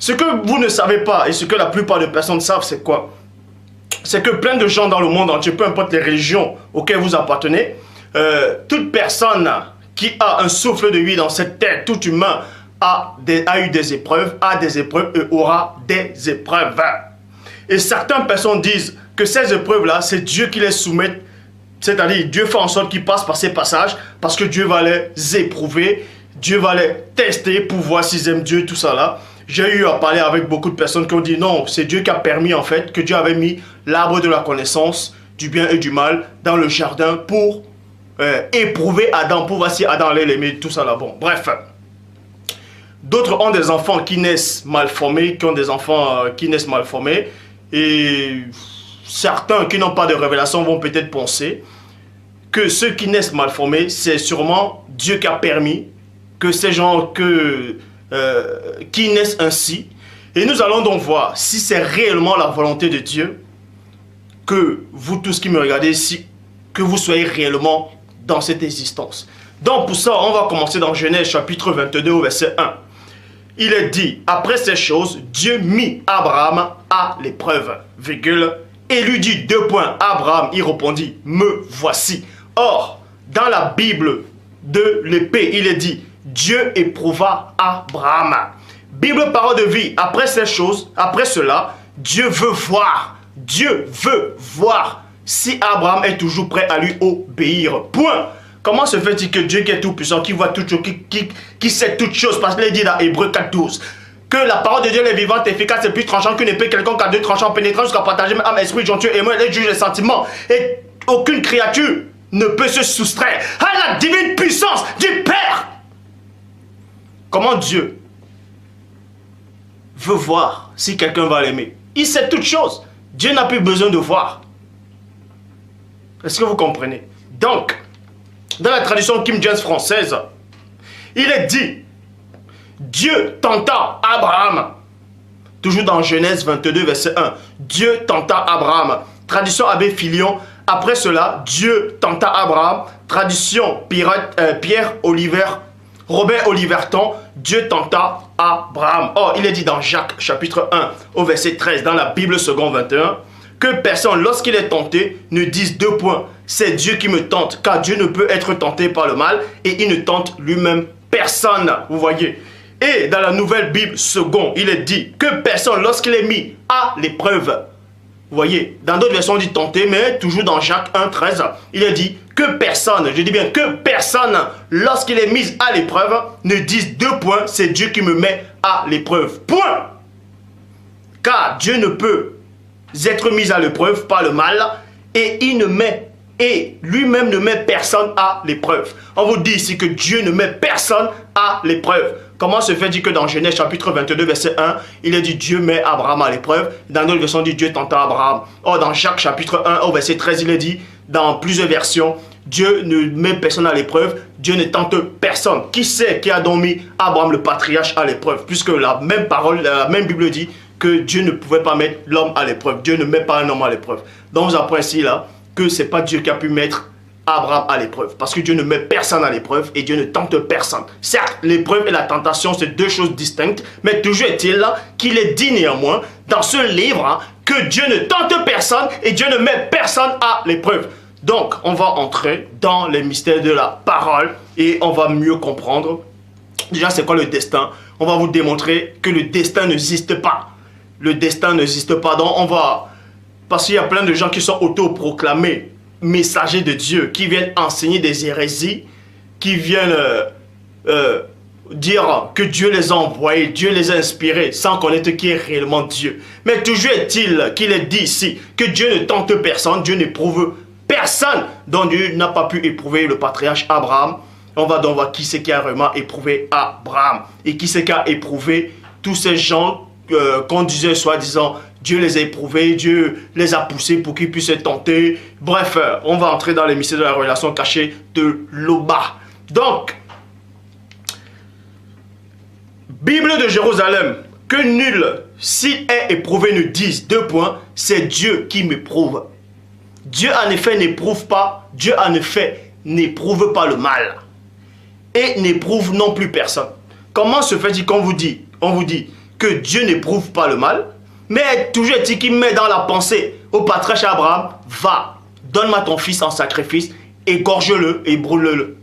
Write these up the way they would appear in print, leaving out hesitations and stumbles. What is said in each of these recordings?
Ce que vous ne savez pas et ce que la plupart des personnes savent, c'est quoi? C'est que plein de gens dans le monde entier, peu importe les religions auxquelles vous appartenez, toute personne qui a un souffle de vie dans cette terre, tout humain a eu des épreuves, a des épreuves et aura des épreuves. Et certaines personnes disent que ces épreuves-là, c'est Dieu qui les soumet, c'est-à-dire Dieu fait en sorte qu'ils passent par ces passages parce que Dieu va les éprouver, Dieu va les tester pour voir s'ils aiment Dieu, tout ça là. J'ai eu à parler avec beaucoup de personnes qui ont dit non, c'est Dieu qui a permis en fait, que Dieu avait mis l'arbre de la connaissance du bien et du mal dans le jardin pour éprouver Adam, pour voir si Adam allait l'aimer, tout ça là. Bon, bref. D'autres ont des enfants qui naissent mal formés, qui ont des enfants qui naissent mal formés. Et certains qui n'ont pas de révélation vont peut-être penser que ceux qui naissent mal formés, c'est sûrement Dieu qui a permis que ces gens qui naissent ainsi. Et nous allons donc voir si c'est réellement la volonté de Dieu que vous tous qui me regardez ici, que vous soyez réellement dans cette existence. Donc pour ça, on va commencer dans Genèse chapitre 22 au verset 1. Il est dit, après ces choses, Dieu mit Abraham à l'épreuve, virgule, et lui dit : Abraham, il répondit, me voici. Or, dans la Bible de l'épée, il est dit, Dieu éprouva Abraham. Bible parole de vie, après ces choses, après cela, Dieu veut voir si Abraham est toujours prêt à lui obéir. Point. Comment se fait-il que Dieu qui est tout puissant, qui voit toutes choses, qui sait toutes choses, parce qu'il est dit dans Hébreux 4:12, que la parole de Dieu est vivante, efficace et plus tranchante qu'une épée quelconque à deux tranchants, pénétrant jusqu'à partager âme, esprit, jointure et moi, elle juge les sentiments. Et aucune créature ne peut se soustraire à la divine puissance du Père. Comment Dieu veut voir si quelqu'un va l'aimer? Il sait toutes choses. Dieu n'a plus besoin de voir. Est-ce que vous comprenez? Donc, dans la traduction King James française, il est dit, Dieu tenta Abraham. Toujours dans Genèse 22, verset 1. Dieu tenta Abraham. Traduction Abbé Filion. Après cela, Dieu tenta Abraham. Traduction Pierre Robert Oliverton. Dieu tenta Abraham. Or, il est dit dans Jacques chapitre 1 au verset 13, dans la Bible seconde 21, que personne, lorsqu'il est tenté, ne dise : c'est Dieu qui me tente, car Dieu ne peut être tenté par le mal et il ne tente lui-même personne. Vous voyez. Et dans la nouvelle Bible seconde, il est dit que personne, lorsqu'il est mis à l'épreuve, vous voyez, dans d'autres versions on dit tenté, mais toujours dans Jacques 1, 13, il est dit que personne, je dis bien que personne, lorsqu'il est mis à l'épreuve, ne dise : c'est Dieu qui me met à l'épreuve. Point. Car Dieu ne peut être mis à l'épreuve par le mal et lui-même ne met personne à l'épreuve. On vous dit ici que Dieu ne met personne à l'épreuve. Comment se fait-il que dans Genèse chapitre 22 verset 1, il est dit Dieu met Abraham à l'épreuve. Dans d'autres versions, on dit Dieu tenta Abraham. Or dans Jacques chapitre 1 au verset 13, il est dit dans plusieurs versions, Dieu ne met personne à l'épreuve, Dieu ne tente personne. Qui c'est qui a donc mis Abraham le patriarche à l'épreuve? Puisque la même parole, la même Bible dit que Dieu ne pouvait pas mettre l'homme à l'épreuve. Dieu ne met pas un homme à l'épreuve. Donc vous apprenez ici là que ce n'est pas Dieu qui a pu mettre Abraham à l'épreuve. Parce que Dieu ne met personne à l'épreuve et Dieu ne tente personne. Certes, l'épreuve et la tentation, c'est deux choses distinctes. Mais toujours est-il là qu'il est dit néanmoins dans ce livre que Dieu ne tente personne et Dieu ne met personne à l'épreuve. Donc, on va entrer dans les mystères de la parole et on va mieux comprendre. Déjà, c'est quoi le destin? On va vous démontrer que le destin n'existe pas. Le destin n'existe pas. Donc, on va... Parce qu'il y a plein de gens qui sont autoproclamés messagers de Dieu, qui viennent enseigner des hérésies, qui viennent dire que Dieu les a envoyés, Dieu les a inspirés, sans connaître qui est réellement Dieu. Mais toujours est-il qu'il est dit ici que Dieu ne tente personne, Dieu n'éprouve personne, dont Dieu n'a pas pu éprouver le patriarche Abraham. On va donc voir qui c'est qui a vraiment éprouvé Abraham, et qui c'est qui a éprouvé tous ces gens qu'on disait soi-disant Dieu les a éprouvés, Dieu les a poussés pour qu'ils puissent être tentés. Bref, on va entrer dans les mystères de la relation cachée de Loba. Donc, Bible de Jérusalem, que nul, s'il est éprouvé, ne dise : c'est Dieu qui m'éprouve. Dieu en effet n'éprouve pas, Dieu en effet n'éprouve pas le mal. Et n'éprouve non plus personne. Comment se fait-il qu'on vous dit, que Dieu n'éprouve pas le mal, mais toujours est-il qu'il met dans la pensée au patriarche Abraham, va, donne-moi ton fils en sacrifice, égorge-le et brûle-le.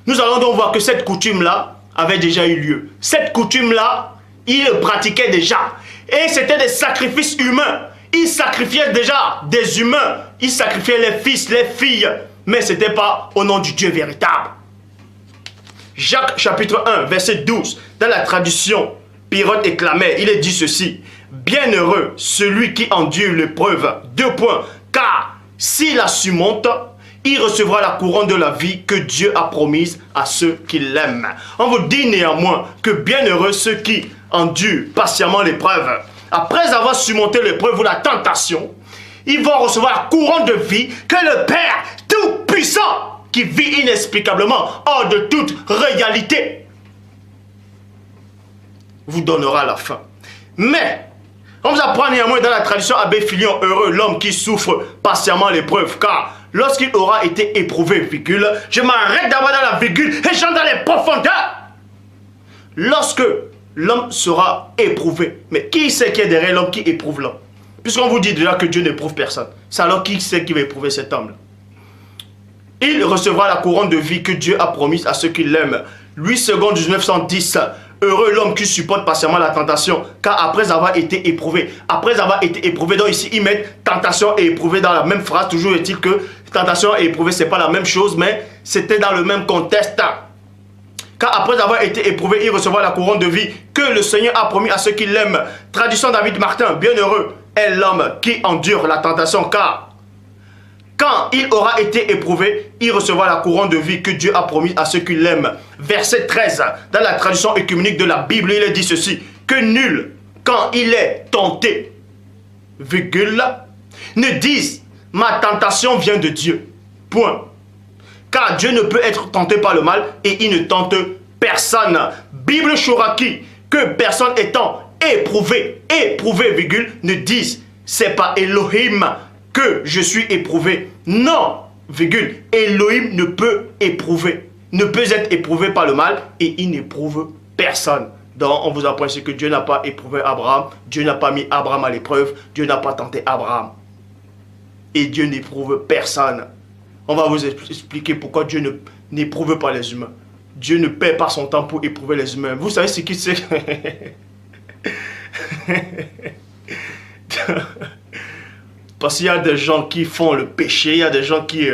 Nous allons donc voir que cette coutume-là avait déjà eu lieu. Cette coutume-là, il le pratiquait déjà. Et c'était des sacrifices humains. Il sacrifiait déjà des humains. Il sacrifiait les fils, les filles. Mais ce n'était pas au nom du Dieu véritable. Jacques chapitre 1, verset 12. Dans la traduction Pirote et Clamet, il est dit ceci. Bienheureux celui qui endure l'épreuve. 2 points. Car s'il la surmonte, il recevra la couronne de la vie que Dieu a promise à ceux qui l'aiment. On vous dit néanmoins que bienheureux ceux qui endurent patiemment l'épreuve. Après avoir surmonté l'épreuve ou la tentation, ils vont recevoir la couronne de vie que le Père Tout-Puissant, qui vit inexplicablement hors de toute réalité, vous donnera à la fin. Mais, on vous apprend néanmoins dans la tradition Abbé Filion, heureux l'homme qui souffre patiemment l'épreuve, car lorsqu'il aura été éprouvé, virgule, je m'arrête d'abord dans la virgule et j'entre dans les profondeurs. Lorsque l'homme sera éprouvé, mais qui c'est qui est derrière l'homme qui éprouve l'homme? Puisqu'on vous dit déjà que Dieu n'éprouve personne, c'est alors qui c'est qui va éprouver cet homme-là? Il recevra la couronne de vie que Dieu a promise à ceux qui l'aiment. Louis II 1910, heureux l'homme qui supporte patiemment la tentation, car après avoir été éprouvé, donc ici ils mettent tentation et éprouvé dans la même phrase. Toujours est-il que tentation et éprouvé c'est pas la même chose, mais c'était dans le même contexte. Car après avoir été éprouvé, il recevra la couronne de vie que le Seigneur a promis à ceux qui l'aiment. Traduction David Martin, bienheureux est l'homme qui endure la tentation, car quand il aura été éprouvé, il recevra la couronne de vie que Dieu a promise à ceux qui l'aiment. Verset 13, dans la traduction œcuménique de la Bible, il est dit ceci, que nul, quand il est tenté, virgule, ne dise, ma tentation vient de Dieu. Point. Car Dieu ne peut être tenté par le mal et il ne tente personne. Bible Chouraki, que personne étant éprouvé, virgule, ne dise, c'est pas Elohim que je suis éprouvé. Non, virgule, Elohim ne peut être éprouvé par le mal et il n'éprouve personne. Donc on vous apprend ici que Dieu n'a pas éprouvé Abraham, Dieu n'a pas mis Abraham à l'épreuve, Dieu n'a pas tenté Abraham. Et Dieu n'éprouve personne. On va vous expliquer pourquoi Dieu n'éprouve pas les humains. Dieu ne perd pas son temps pour éprouver les humains. Vous savez ce qui c'est? Parce qu'il y a des gens qui font le péché, il y a des gens qui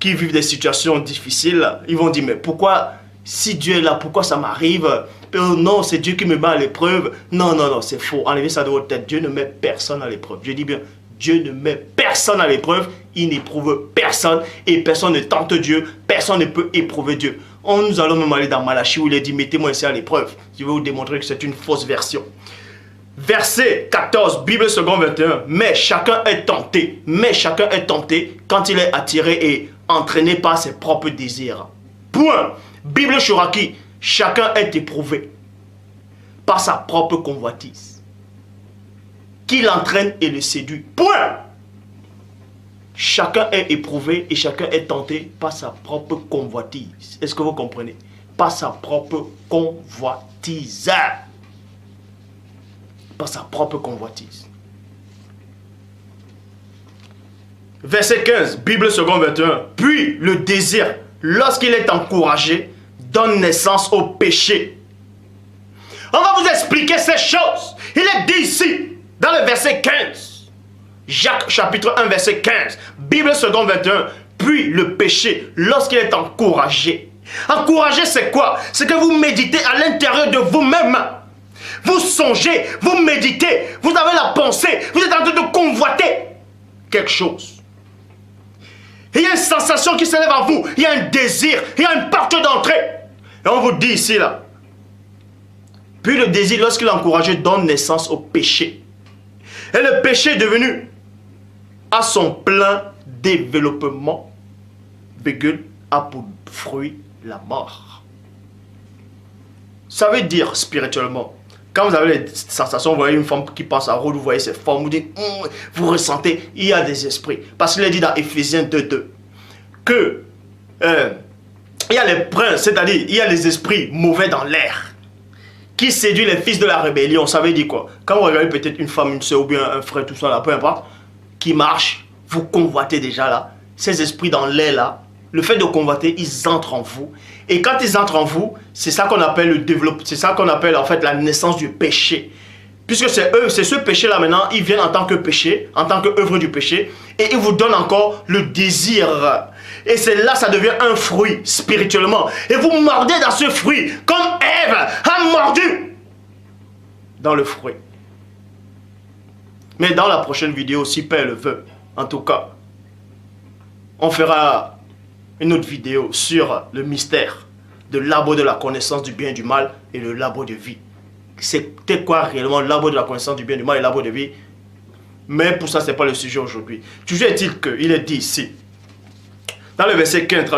vivent des situations difficiles. Ils vont dire, mais pourquoi, si Dieu est là, pourquoi ça m'arrive? Non, c'est Dieu qui me met à l'épreuve. Non, non, non, c'est faux. Enlevez ça de votre tête. Dieu ne met personne à l'épreuve. Je dis bien, Dieu ne met personne à l'épreuve. Il n'éprouve personne. Et personne ne tente Dieu. Personne ne peut éprouver Dieu. Nous allons même aller dans Malachie où il est dit, mettez-moi ici à l'épreuve. Je vais vous démontrer que c'est une fausse version. Verset 14, Bible second 21. Mais chacun est tenté quand il est attiré et entraîné par ses propres désirs. Point. Bible Chouraki, chacun est éprouvé par sa propre convoitise, qui l'entraîne et le séduit. Point. Chacun est éprouvé et chacun est tenté par sa propre convoitise. Est-ce que vous comprenez? Par sa propre convoitise. Par sa propre convoitise. Verset 15, Bible second 21. Puis le désir, lorsqu'il est encouragé, donne naissance au péché. On va vous expliquer ces choses. Il est dit ici, dans le verset 15. Jacques chapitre 1, verset 15. Bible second 21. Puis le péché, lorsqu'il est encouragé. Encouragé, c'est quoi? C'est que vous méditez à l'intérieur de vous-même. Vous songez, vous méditez, vous avez la pensée, vous êtes en train de convoiter quelque chose. Il y a une sensation qui s'élève en vous, il y a un désir, il y a une porte d'entrée. Et on vous dit ici, là. Puis le désir, lorsqu'il est encouragé, donne naissance au péché. Et le péché est devenu à son plein développement, virgule, a pour fruit la mort. Ça veut dire spirituellement, quand vous avez les sensations, vous voyez une femme qui passe à route, vous voyez ces formes, vous dites, vous ressentez, il y a des esprits. Parce qu'il est dit dans Éphésiens 2:2 que il y a les princes, c'est-à-dire il y a les esprits mauvais dans l'air. qui séduit les fils de la rébellion. Ça veut dire quoi? Quand vous regardez peut-être une femme, une soeur ou bien un frère, tout ça là, peu importe, qui marche, vous convoitez déjà là. Ces esprits dans l'air là, le fait de convoiter, ils entrent en vous. Et quand ils entrent en vous, c'est ça qu'on appelle le développement, c'est ça qu'on appelle en fait la naissance du péché. Puisque c'est eux, c'est ce péché-là maintenant, ils viennent en tant que péché, en tant qu'œuvre du péché, et ils vous donnent encore le désir. Et c'est là, ça devient un fruit spirituellement. Et vous mordez dans ce fruit, comme Ève a mordu dans le fruit. Mais dans la prochaine vidéo, si Père le veut, en tout cas, on fera une autre vidéo sur le mystère de l'arbre de la connaissance du bien et du mal et le l'arbre de vie. C'était quoi réellement l'arbre de la connaissance du bien et du mal et l'arbre de vie? Mais pour ça, ce n'est pas le sujet aujourd'hui. Toujours est-il qu'il est dit ici, dans le verset 15,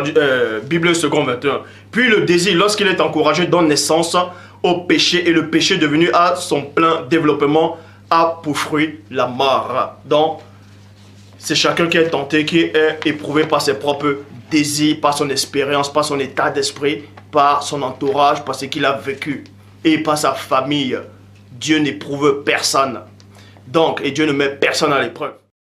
Bible 2 21, puis le désir, lorsqu'il est encouragé, donne naissance au péché, et le péché devenu à son plein développement a pour fruit la mort. Donc, c'est chacun qui est tenté, qui est éprouvé par ses propres désirs, par son expérience, par son état d'esprit, par son entourage, par ce qu'il a vécu et par sa famille. Dieu n'éprouve personne. Donc, et Dieu ne met personne à l'épreuve.